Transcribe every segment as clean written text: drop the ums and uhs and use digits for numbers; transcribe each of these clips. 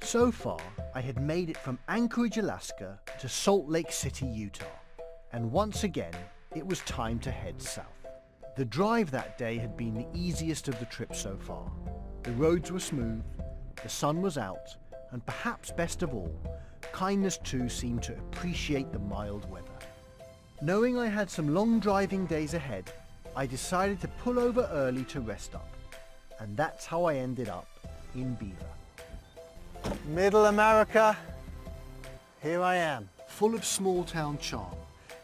So far, I had made it from Anchorage, Alaska to Salt Lake City, Utah. And once again, it was time to head south. The drive that day had been the easiest of the trip so far. The roads were smooth, the sun was out, and perhaps best of all, kindness4 seemed to appreciate the mild weather. Knowing I had some long driving days ahead, I decided to pull over early to rest up. And that's how I ended up in Beaver. Middle America, here I am. Full of small town charm,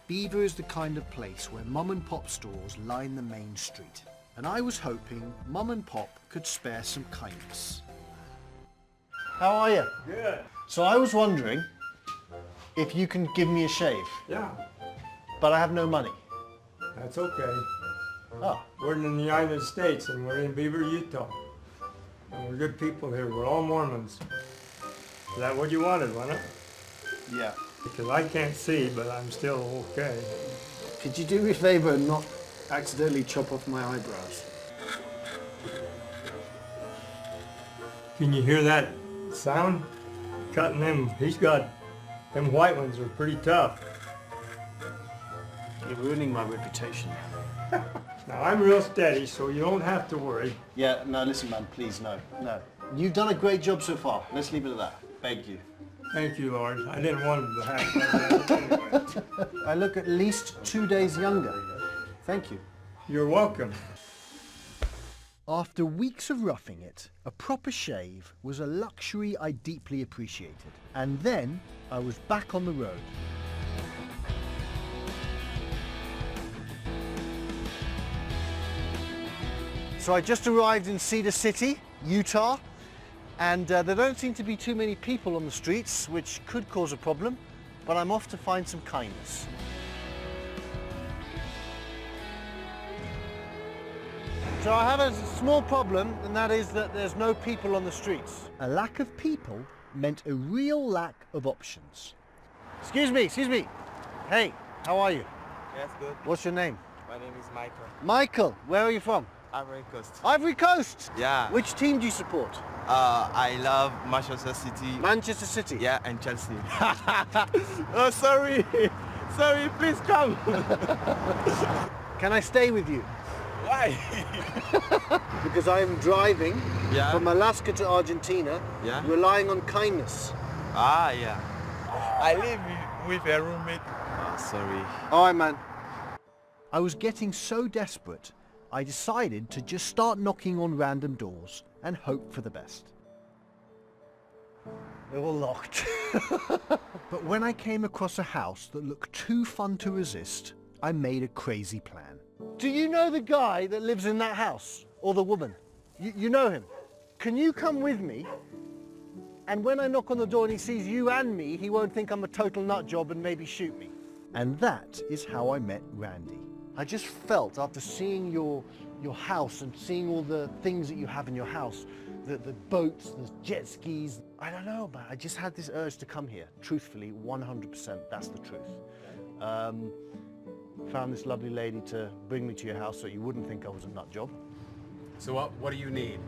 Beaver is the kind of place where mum and pop stores line the main street. And I was hoping mum and pop could spare some kindness. How are you? Good. So I was wondering if you can give me a shave. Yeah, But I have no money. that's okay. Oh, We're in the United States and we're in Beaver, Utah. And we're good people here. We're all Mormons. Is that what you wanted, wasn't it? yeah. Because I can't see, but I'm still okay. Could you do me a favor and not accidentally chop off my eyebrows? Can you hear that sound? Cutting them. He's got, them white ones are pretty tough. You're ruining my reputation. Now I'm real steady, so you don't have to worry. Yeah, no, listen man, please, no. You've done a great job so far. Let's leave it at that. Beg you. Thank you, Lord. I didn't want him to have that anyway. I look at least 2 days younger. Thank you. You're welcome. After weeks of roughing it, a proper shave was a luxury I deeply appreciated. And then I was back on the road. So I just arrived in Cedar City, Utah, and there don't seem to be too many people on the streets, which could cause a problem, but I'm off to find some kindness. So I have a small problem, and that is that there's no people on the streets. A lack of people meant a real lack of options. Excuse me. Hey, how are you? Yes, good. What's your name? My name is Michael. Michael, where are you from? Ivory Coast. Ivory Coast? Yeah. Which team do you support? I love Manchester City. Manchester City? Yeah, and Chelsea. Oh, sorry. Sorry, please come. Can I stay with you? Why? Because I am driving Yeah. from Alaska to Argentina, Yeah. relying on kindness. Ah, yeah. I live with a roommate. Oh, sorry. All right, man. I was getting so desperate, I decided to just start knocking on random doors and hope for the best. They're all locked. But when I came across a house that looked too fun to resist, I made a crazy plan. Do you know the guy that lives in that house? Or the woman? You know him? Can you come with me? And when I knock on the door and he sees you and me, he won't think I'm a total nut job and maybe shoot me. And that is how I met Randy. I just felt, after seeing your house and seeing all the things that you have in your house, the boats, the jet skis, I don't know, but I just had this urge to come here. Truthfully, 100%, that's the truth. Found this lovely lady to bring me to your house so you wouldn't think I was a nut job. So what do you need?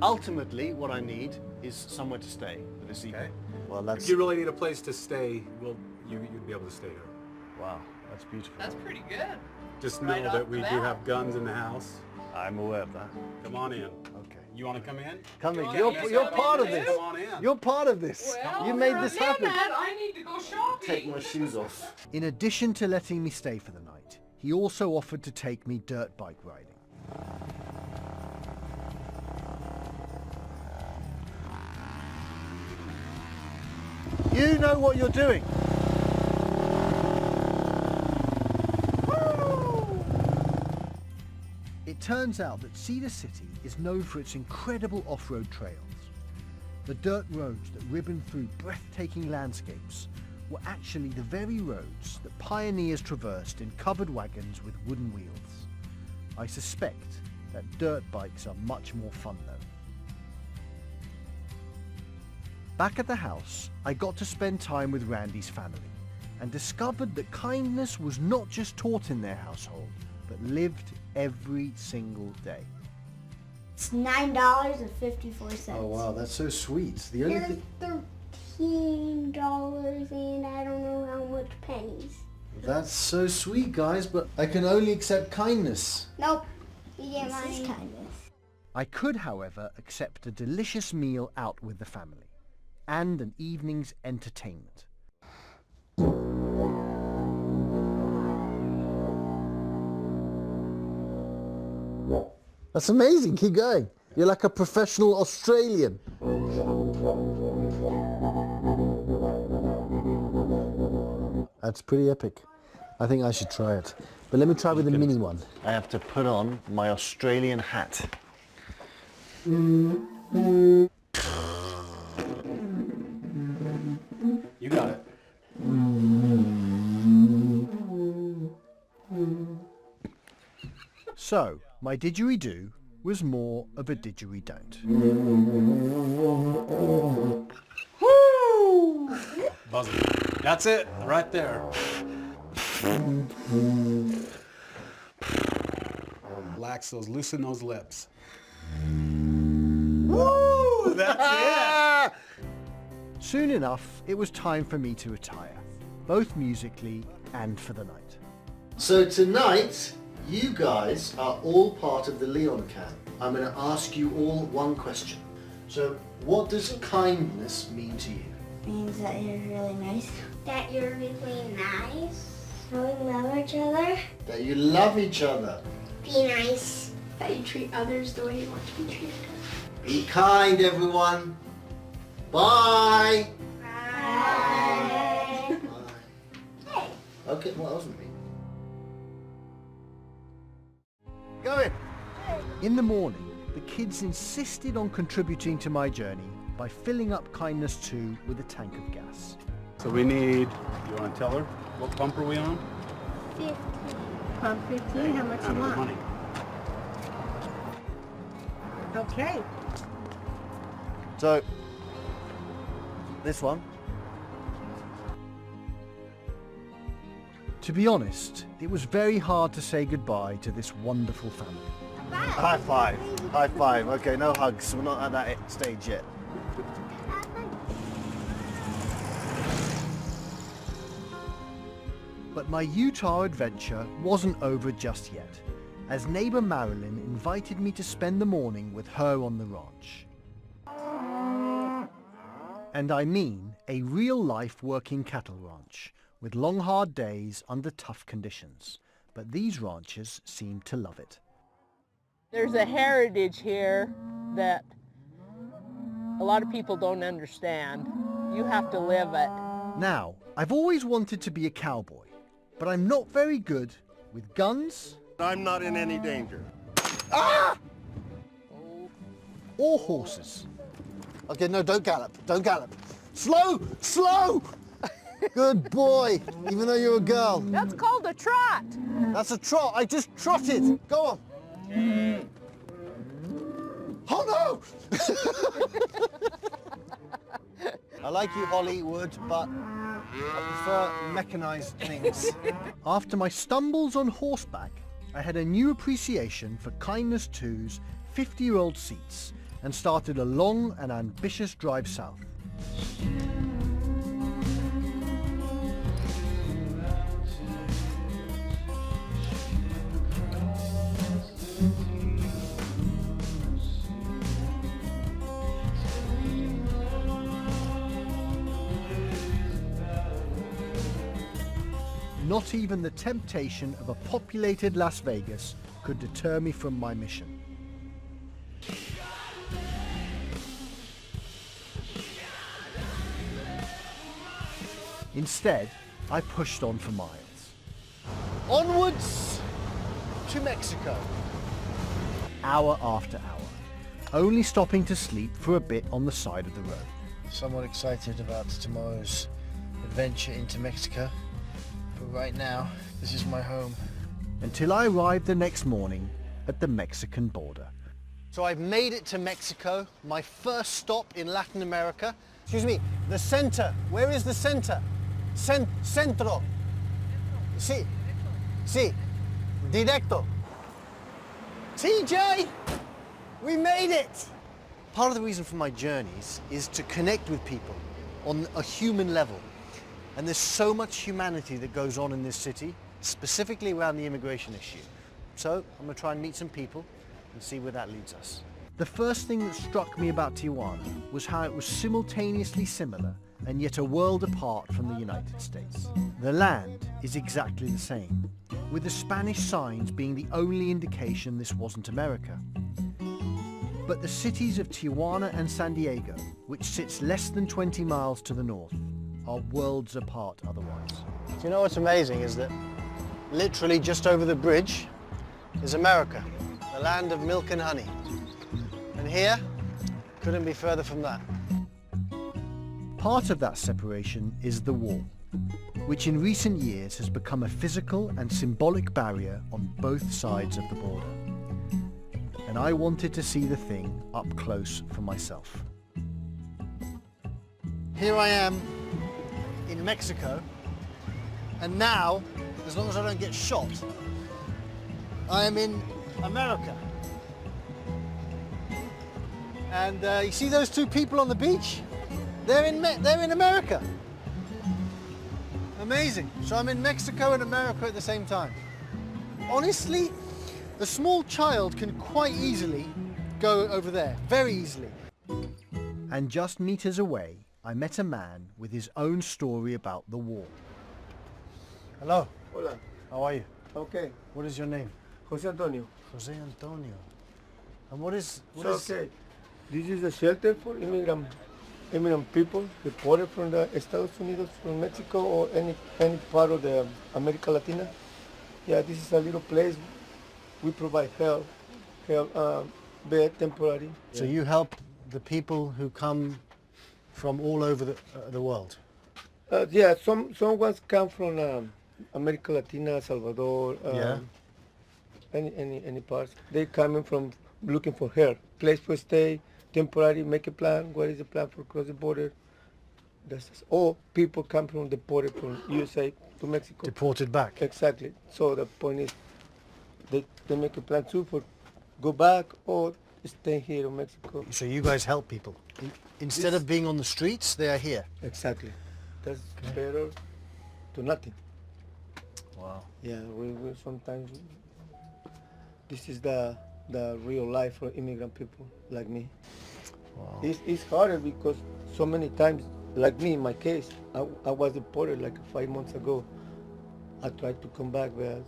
Ultimately, what I need is somewhere to stay for this evening. Okay. Well, that's... If you really need a place to stay, you'd be able to stay here. Wow, that's beautiful. That's pretty good. Just Right know off that we the do bat. have guns in the house. I'm aware of that. Come on in. Okay. You want to come in? Come in. Well, You're yes, part of I this. do. Come on in. You're part of this. Well, You made if this you're happen. saying that, I need to go shopping. Take my shoes off. In addition to letting me stay for the night, he also offered to take me dirt bike riding. You know what you're doing. Woo! It turns out that Cedar City is known for its incredible off-road trails. The dirt roads that ribbon through breathtaking landscapes were actually the very roads that pioneers traversed in covered wagons with wooden wheels. I suspect that dirt bikes are much more fun though. Back at the house, I got to spend time with Randy's family and discovered that kindness was not just taught in their household, but lived every single day. It's $9.54. Oh wow, that's so sweet. The only Here's thing... $13 and I don't know how much pennies. That's so sweet, guys, but I can only accept kindness. Nope. You get money. This is kindness. I could, however, accept a delicious meal out with the family and an evening's entertainment. That's amazing. Keep going. You're like a professional Australian. That's pretty epic. I think I should try it. But let me try with the mini one. I have to put on my Australian hat. You got it. So, my didgeridoo was more of a didgeridoo. Buzzing. That's it, right there. Relax those, loosen those lips. Woo! That's it! Soon enough, it was time for me to retire, both musically and for the night. So tonight, you guys are all part of the Leon camp. I'm going to ask you all one question. So, what does kindness mean to you? Means that you're really nice. That you're really nice. That we love each other. That you love each other. Be nice. That you treat others the way you want to be treated. Be kind, everyone. Bye. Bye. Bye. Okay, well, that wasn't me. Go in. In the morning, the kids insisted on contributing to my journey by filling up Kindness 2 with a tank of gas. So we need, you want to tell her? What pump are we on? 50. Pump 15, how much you want? Money. Okay. So, this one. To be honest, it was very hard to say goodbye to this wonderful family. High five. High five. Okay, no hugs. We're not at that stage yet. But my Utah adventure wasn't over just yet, as neighbor Marilyn invited me to spend the morning with her on the ranch. And I mean a real-life working cattle ranch, with long hard days under tough conditions. But these ranchers seemed to love it. There's a heritage here that a lot of people don't understand. You have to live it. Now, I've always wanted to be a cowboy, but I'm not very good with guns. I'm not in any danger. Ah! Or horses. Okay, no, don't gallop. Don't gallop. Slow! Slow! Good boy, even though you're a girl. That's called a trot. That's a trot. I just trotted. Go on. Oh no! I like you, Hollywood, but I prefer mechanized things. After my stumbles on horseback, I had a new appreciation for Kindness 2's 50-year-old seats and started a long and ambitious drive south. Not even the temptation of a populated Las Vegas could deter me from my mission. Instead, I pushed on for miles. Onwards to Mexico. Hour after hour, only stopping to sleep for a bit on the side of the road. Somewhat excited about tomorrow's adventure into Mexico. But right now, this is my home. Until I arrived the next morning at the Mexican border. So I've made it to Mexico, my first stop in Latin America. Excuse me, the center. Where is the center? Centro. Sí. Sí. Directo. TJ! We made it! Part of the reason for my journeys is to connect with people on a human level. And there's so much humanity that goes on in this city, specifically around the immigration issue. So I'm going to try and meet some people and see where that leads us. The first thing that struck me about Tijuana was how it was simultaneously similar and yet a world apart from the United States. The land is exactly the same, with the Spanish signs being the only indication this wasn't America. But the cities of Tijuana and San Diego, which sits less than 20 miles to the north, are worlds apart otherwise. Do you know what's amazing is that literally just over the bridge is America, the land of milk and honey. And here, couldn't be further from that. Part of that separation is the wall, which in recent years has become a physical and symbolic barrier on both sides of the border. And I wanted to see the thing up close for myself. Here I am in Mexico, and now, as long as I don't get shot, I am in America. And you see those two people on the beach? They're in America. Amazing. So I'm in Mexico and America at the same time. Honestly, a small child can quite easily go over there, very easily. And just meters away, I met a man with his own story about the war. Hello. Hola. How are you? Okay. What is your name? Jose Antonio. Jose Antonio. And what is... Okay. This is a shelter for immigrant people deported from the Estados Unidos, from Mexico, or any part of the America Latina. Yeah, this is a little place. We provide help, bed, temporary. So you help the people who come from all over the world? Yeah, some ones come from America Latina, Salvador, any parts. They coming from looking for help, place for stay, temporary, make a plan. What is the plan for cross the border? Or people come from deported from USA to Mexico. Deported back. Exactly. So the point is, they make a plan too for go back or stay here in Mexico. So you guys help people. Instead of being on the streets, they are here. Exactly. That's better to nothing. Wow. Yeah, we sometimes, this is the real life for immigrant people like me. Wow. It's harder because so many times, like me in my case, I was deported like 5 months ago. I tried to come back, but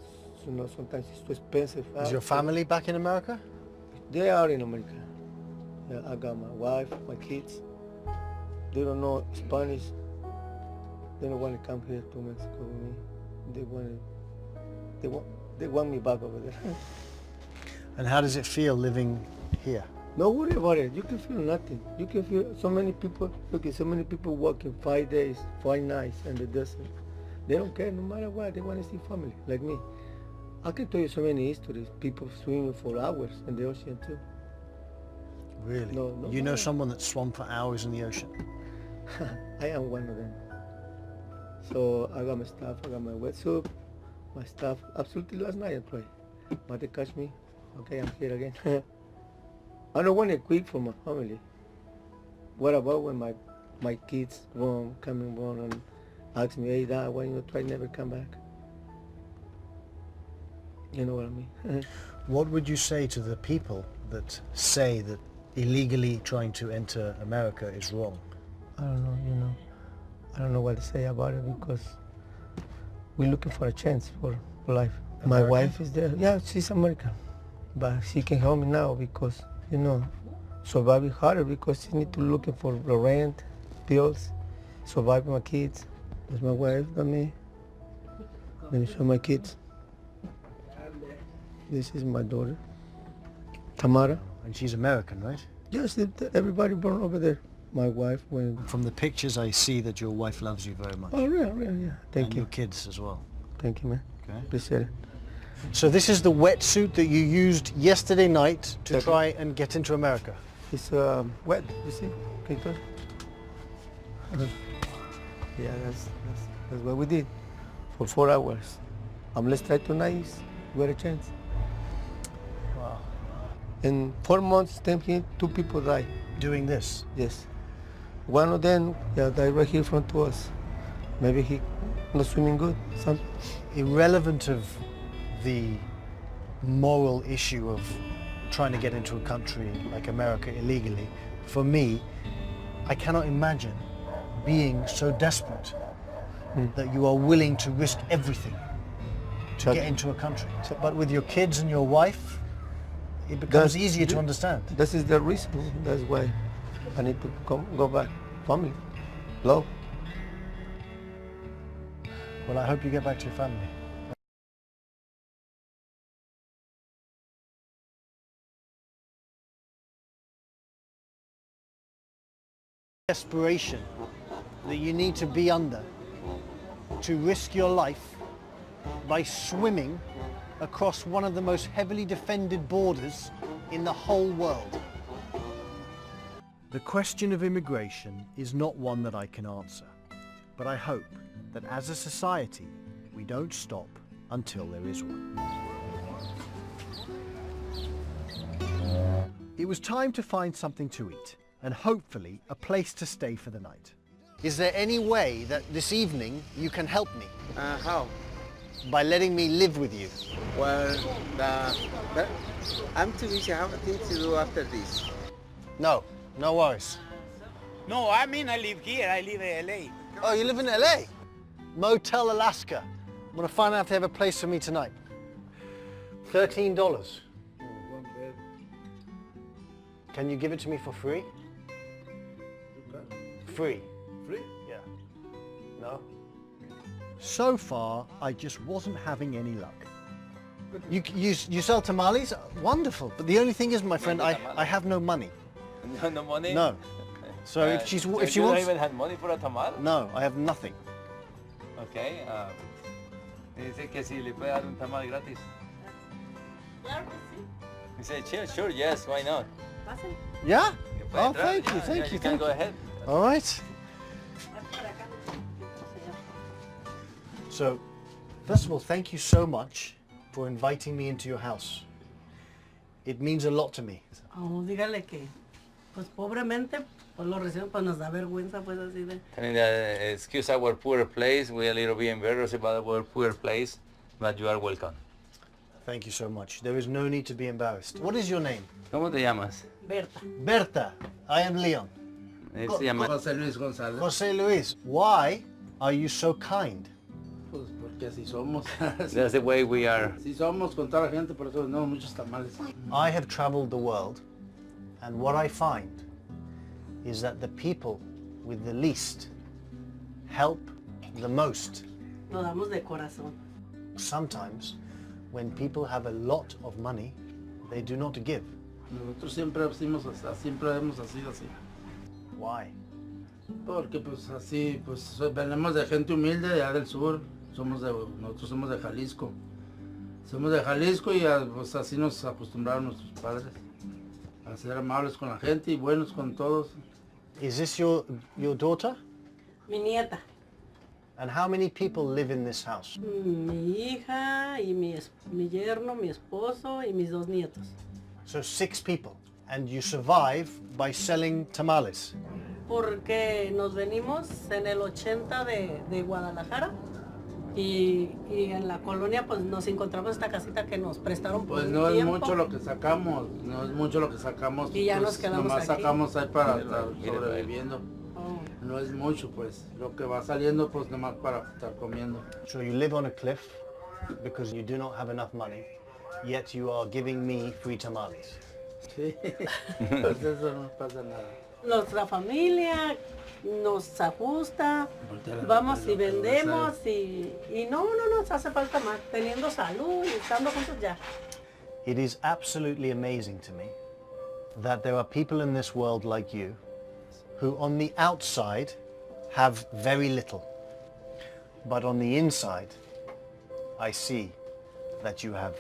sometimes it's too expensive. Is your family back in America? They are in America. Yeah, I got my wife, my kids. They don't know Spanish. They don't want to come here to Mexico with me. They want me back over there. And how does it feel living here? No worry about it. You can feel nothing. You can feel so many people. Look, so many people walking 5 days, 5 nights in the desert. They don't care no matter what. They want to see family, like me. I can tell you so many histories. People swimming for hours in the ocean too. Really? No, you know someone that swam for hours in the ocean? I am one of them. So I got my stuff. I got my wetsuit, my stuff. Absolutely last night I tried, but they catch me. Okay, I'm here again. I don't want to quit for my family. What about when my kids coming home and ask me, hey Dad, why you try never come back? You know what I mean? What would you say to the people that say that illegally trying to enter America is wrong? I don't know, I don't know what to say about it because we're looking for a chance for life. American? My wife is there. Yeah, she's American. But she can help me now because, surviving harder because she need to looking for the rent, bills, surviving my kids. That's my wife, that's me. Let me show my kids. This is my daughter, Tamara. And she's American, right? Yes, everybody born over there. My wife went. From the pictures I see that your wife loves you very much. Oh, really, yeah. Thank and you. your kids as well. Thank you, man. Okay. Appreciate it. So this is the wetsuit that you used yesterday night to try and get into America? It's wet, you see? Can you touch? Yeah, that's what we did for 4 hours. Let's try tonight. We got a chance. Wow. In 4 months, two people died. Doing this? Yes. One of them died right here in front of us. Maybe he not swimming good. Irrelevant of the moral issue of trying to get into a country like America illegally, for me, I cannot imagine being so desperate that you are willing to risk everything to get into a country. But with your kids and your wife, it becomes easier to understand. This is the reason. That's why I need to go back. Family. Love. Well, I hope you get back to your family. Desperation that you need to be under to risk your life by swimming across one of the most heavily defended borders in the whole world. The question of immigration is not one that I can answer, but I hope that as a society we don't stop until there is one. It was time to find something to eat and hopefully a place to stay for the night. Is there any way that this evening you can help me? How? By letting me live with you. Well, I'm too busy. I have things to do after this. No, no worries. No, I mean I live here. I live in LA. Oh, you live in LA? Motel Alaska. I'm gonna find out if they have a place for me tonight. $13. Can you give it to me for free? Free. Free? Yeah. No? So far, I just wasn't having any luck. You sell tamales? Wonderful. But the only thing is, my friend, I have no money. No money? No. So if she you wants... don't even have money for a tamal? No, I have nothing. Okay. Dice que si le puede dar un tamal gratis. Claro que sí. He said, sure, yes, why not? Pasen. Yeah? Que puede Oh, entrar, thank you, yeah, thank yeah, you, you can thank go you. ahead. All right. So, first of all, thank you so much for inviting me into your house. It means a lot to me. Oh, dígale que, pues pobremente, pues lo reciben, pues nos da vergüenza, pues así de... Telling that, excuse our poor place, we're a little bit embarrassed about our poor place, but you are welcome. Thank you so much. There is no need to be embarrassed. What is your name? ¿Cómo te llamas? Berta. Berta. I am Leon. Él se llama... José Luis González. Jose Luis. Why are you so kind? Pues porque así somos. That's the way we are. Así somos con toda la gente, por eso no muchos tamales. I have traveled the world, and what I find is that the people with the least help the most. Lo damos de corazón. Sometimes, when people have a lot of money, they do not give. Nosotros siempre hemos sido así. Why? Porque pues así, pues venimos de gente humilde de allá del sur. Nosotros somos de Jalisco. Somos de Jalisco y pues así nos acostumbraron nuestros padres. A ser amables con la gente y buenos con todos. Is this your daughter? Mi nieta. And how many people live in this house? Mi hija y mi yerno, mi esposo y mis dos nietos. So 6 people. And you survive by selling tamales. Porque nos venimos en el 80 de Guadalajara y en la colonia pues nos encontramos esta casita que nos prestaron por Pues un no es tiempo. mucho lo que sacamos, Y ya pues, nos quedamos nomás aquí. sacamos ahí para estar sobreviviendo. Oh. No es mucho pues, lo que va saliendo pues nomás para estar comiendo. So you live on a cliff because you do not have enough money, yet you are giving me free tamales. Sí, pues eso no pasa nada. Nuestra familia nos ajusta, vamos y vendemos y no nos hace falta más. Teniendo salud y estando juntos ya. It is absolutely amazing to me that there are people in this world like you who on the outside have very little, but on the inside I see that you have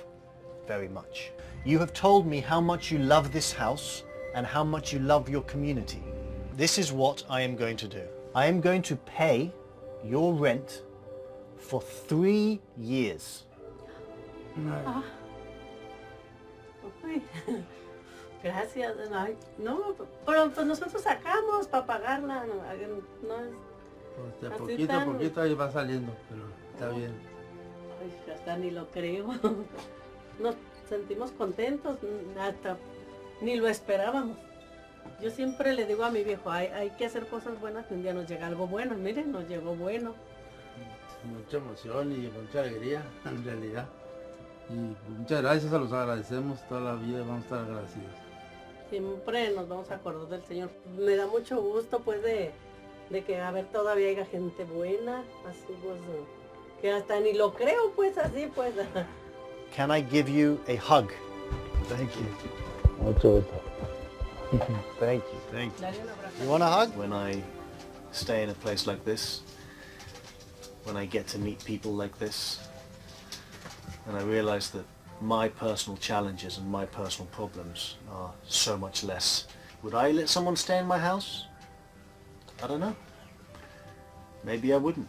very much. You have told me how much you love this house and how much you love your community. This is what I am going to do. I am going to pay your rent for 3 years. Gracias. Ay, no, pero pues nosotros sacamos para pagarla. No, no es... De Así poquito tan- a poquito ahí va saliendo, pero está bien. Ay, hasta ni lo creo. Nos sentimos contentos, hasta ni lo esperábamos. Yo siempre le digo a mi viejo, hay que hacer cosas buenas, que un día nos llega algo bueno. Miren, nos llegó bueno. Mucha emoción y mucha alegría, en realidad. Y muchas gracias, los agradecemos toda la vida, vamos a estar agradecidos. Siempre nos vamos a acordar del Señor. Me da mucho gusto pues de que a ver todavía haya gente buena, así pues, que hasta ni lo creo pues así pues. Can I give you a hug? Thank you. Mucho gusto. Thank you. Thank you. Dale un abrazo. You want a hug? When I stay in a place like this, when I get to meet people like this, and I realize that my personal challenges and my personal problems are so much less. Would I let someone stay in my house? I don't know. Maybe I wouldn't.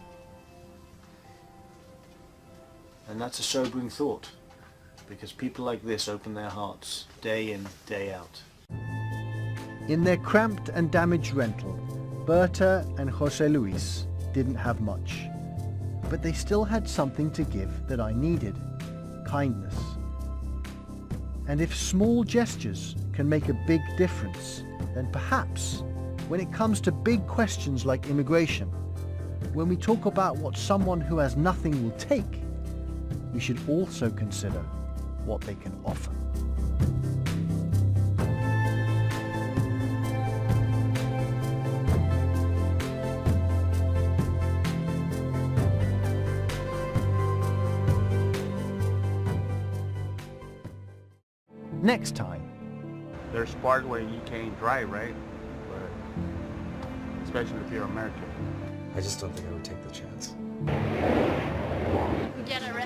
And that's a sobering thought, because people like this open their hearts day in, day out. In their cramped and damaged rental, Berta and Jose Luis didn't have much, but they still had something to give that I needed: kindness. And if small gestures can make a big difference, then perhaps when it comes to big questions like immigration, when we talk about what someone who has nothing will take, we should also consider what they can offer. Next time. There's parts where you can't drive, right? But especially if you're American. I just don't think I would take the chance. Get arrested.